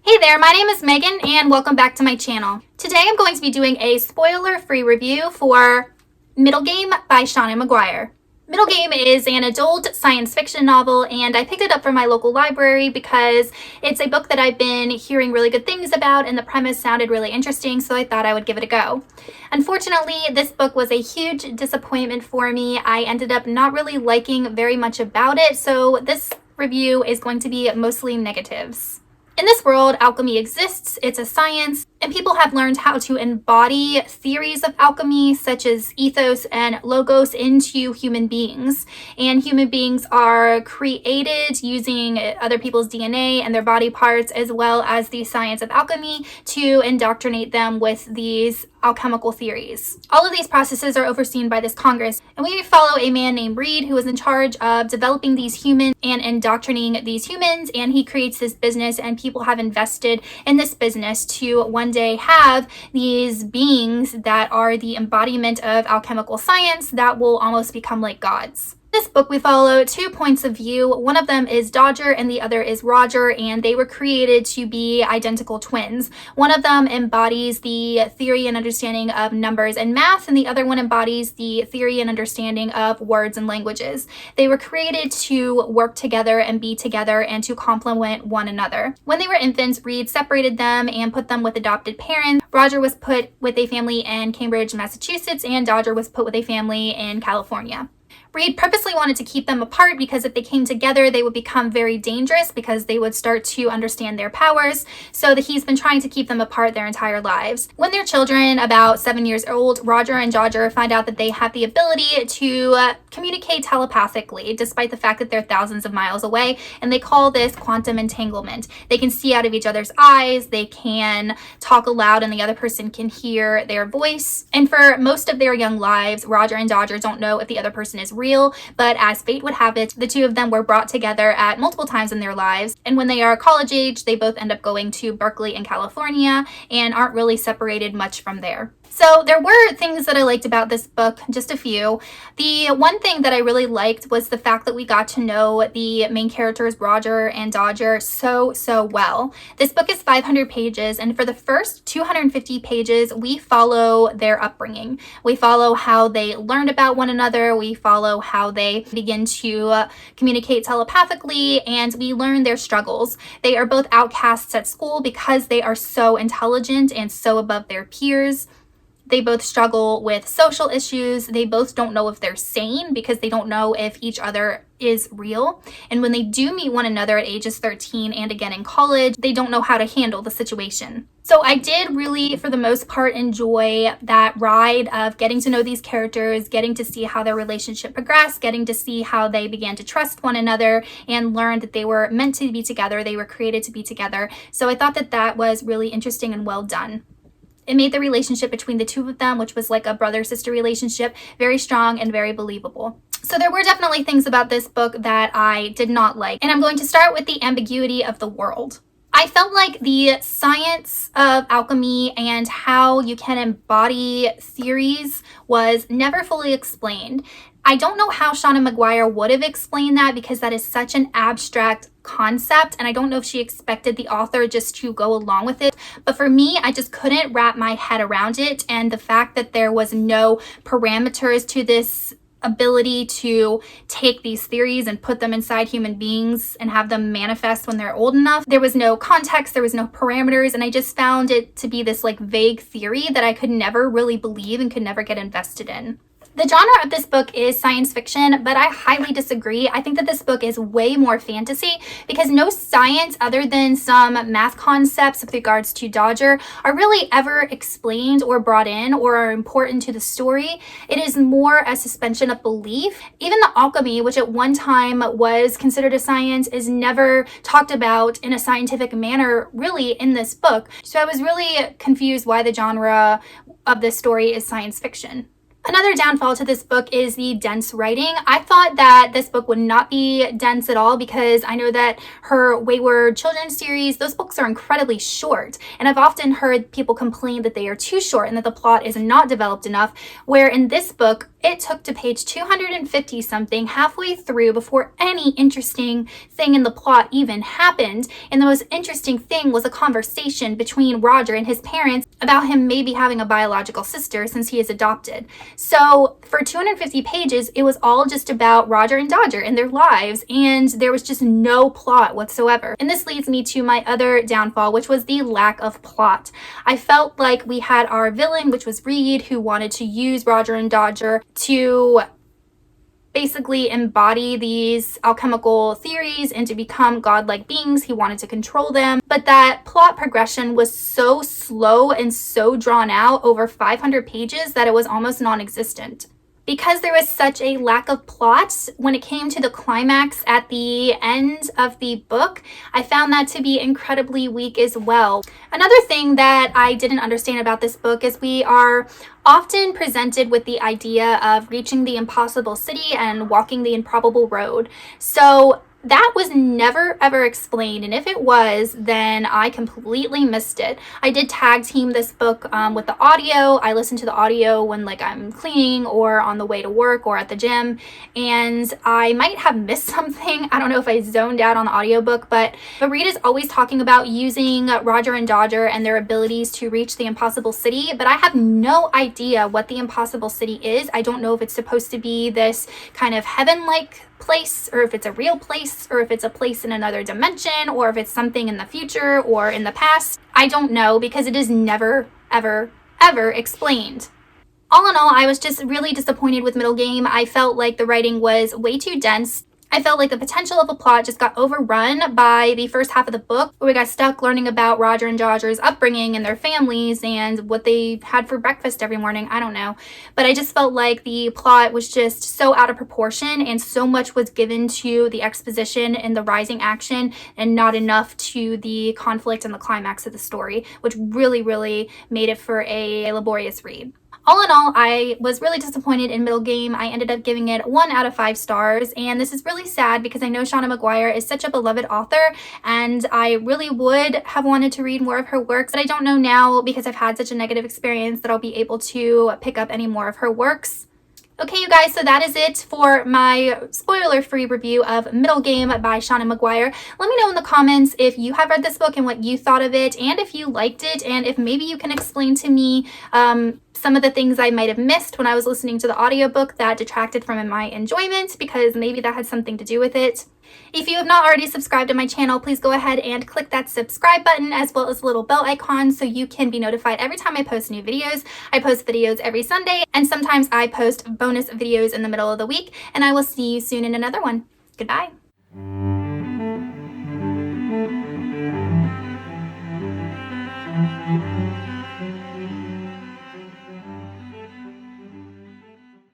Hey there, my name is Megan and welcome back to my channel. Today I'm going to be doing a spoiler-free review for Middle Game by Seanan McGuire. Middle Game is an adult science fiction novel and I picked it up from my local library because it's a book that I've been hearing really good things about and the premise sounded really interesting, so I thought I would give it a go. Unfortunately, this book was a huge disappointment for me. I ended up not really liking very much about it, so this review is going to be mostly negatives. In this world, alchemy exists, it's a science, and people have learned how to embody theories of alchemy such as ethos and logos into human beings. And human beings are created using other people's DNA and their body parts as well as the science of alchemy to indoctrinate them with these alchemical theories. All of these processes are overseen by this Congress, and we follow a man named Reed who is in charge of developing these humans and indoctrinating these humans, and he creates this business and people have invested in this business to one day have these beings that are the embodiment of alchemical science that will almost become like gods. In this book, we follow 2 points of view. One of them is Dodger and the other is Roger, and they were created to be identical twins. One of them embodies the theory and understanding of numbers and math, and the other one embodies the theory and understanding of words and languages. They were created to work together and be together and to complement one another. When they were infants, Reed separated them and put them with adopted parents. Roger was put with a family in Cambridge, Massachusetts, and Dodger was put with a family in California. Reed purposely wanted to keep them apart because if they came together, they would become very dangerous because they would start to understand their powers, so that he's been trying to keep them apart their entire lives. When they're children, about 7 years old, Roger and Dodger find out that they have the ability to communicate telepathically, despite the fact that they're thousands of miles away, and they call this quantum entanglement. They can see out of each other's eyes, they can talk aloud, and the other person can hear their voice. And for most of their young lives, Roger and Dodger don't know if the other person is real, but as fate would have it, the two of them were brought together at multiple times in their lives, and when they are college age, they both end up going to Berkeley in California and aren't really separated much from there. So there were things that I liked about this book, just a few. The one thing that I really liked was the fact that we got to know the main characters, Roger and Dodger, so well. This book is 500 pages, and for the first 250 pages, we follow their upbringing. We follow how they learned about one another, we follow how they begin to communicate telepathically, and we learn their struggles. They are both outcasts at school because they are so intelligent and so above their peers. They both struggle with social issues. They both don't know if they're sane because they don't know if each other is real. And when they do meet one another at ages 13 and again in college, they don't know how to handle the situation. So I did really, for the most part, enjoy that ride of getting to know these characters, getting to see how their relationship progressed, getting to see how they began to trust one another and learn that they were meant to be together. They were created to be together. So I thought that that was really interesting and well done. It made the relationship between the two of them, which was like a brother-sister relationship, very strong and very believable. So there were definitely things about this book that I did not like. And I'm going to start with the ambiguity of the world. I felt like the science of alchemy and how you can embody theories was never fully explained. I don't know how Seanan McGuire would have explained that because that is such an abstract concept, and I don't know if she expected the author just to go along with it. But for me, I just couldn't wrap my head around it, and the fact that there was no parameters to this ability to take these theories and put them inside human beings and have them manifest when they're old enough. There was no context, there was no parameters, and I just found it to be this like vague theory that I could never really believe and could never get invested in. The genre of this book is science fiction, but I highly disagree. I think that this book is way more fantasy because no science other than some math concepts with regards to Dodger are really ever explained or brought in or are important to the story. It is more a suspension of belief. Even the alchemy, which at one time was considered a science, is never talked about in a scientific manner really in this book. So I was really confused why the genre of this story is science fiction. Another downfall to this book is the dense writing. I thought that this book would not be dense at all because I know that her Wayward Children series, those books are incredibly short. And I've often heard people complain that they are too short and that the plot is not developed enough, where in this book, It took to page 250 something halfway through before any interesting thing in the plot even happened. And the most interesting thing was a conversation between Roger and his parents about him maybe having a biological sister since he is adopted. So for 250 pages, it was all just about Roger and Dodger and their lives, and there was just no plot whatsoever. And this leads me to my other downfall, which was the lack of plot. I felt like we had our villain, which was Reed, who wanted to use Roger and Dodger to basically embody these alchemical theories and to become godlike beings. He wanted to control them, but that plot progression was so slow and so drawn out over 500 pages that it was almost non-existent. Because there was such a lack of plot when it came to the climax at the end of the book, I found that to be incredibly weak as well. Another thing that I didn't understand about this book is we are often presented with the idea of reaching the impossible city and walking the improbable road. So that was never ever explained, and if it was, then I completely missed it. I did tag team this book with the audio. I listened to the audio when I'm cleaning or on the way to work or at the gym, and I might have missed something. I don't know if I zoned out on the audiobook, but Reed is always talking about using Roger and Dodger and their abilities to reach the impossible city, but I have no idea what the impossible city is. I don't know if it's supposed to be this kind of heaven-like place, or if it's a real place, or if it's a place in another dimension, or if it's something in the future or in the past. I don't know, because it is never, ever, ever explained. All in all, I was just really disappointed with Middle Game. I felt like the writing was way too dense. I felt like the potential of a plot just got overrun by the first half of the book, where we got stuck learning about Roger and Dodger's upbringing and their families and what they had for breakfast every morning. I don't know. But I just felt like the plot was just so out of proportion, and so much was given to the exposition and the rising action and not enough to the conflict and the climax of the story, which really, really made it for a laborious read. All in all, I was really disappointed in Middle Game. I ended up giving it 1 out of 5 stars, and this is really sad because I know Seanan McGuire is such a beloved author, and I really would have wanted to read more of her works, but I don't know now, because I've had such a negative experience, that I'll be able to pick up any more of her works. Okay, you guys, so that is it for my spoiler-free review of Middle Game by Seanan McGuire. Let me know in the comments if you have read this book and what you thought of it, and if you liked it, and if maybe you can explain to me some of the things I might have missed when I was listening to the audiobook that detracted from my enjoyment, because maybe that had something to do with it. If you have not already subscribed to my channel, please go ahead and click that subscribe button, as well as the little bell icon, so you can be notified every time I post new videos. I post videos every Sunday, and sometimes I post bonus videos in the middle of the week, and I will see you soon in another one. Goodbye.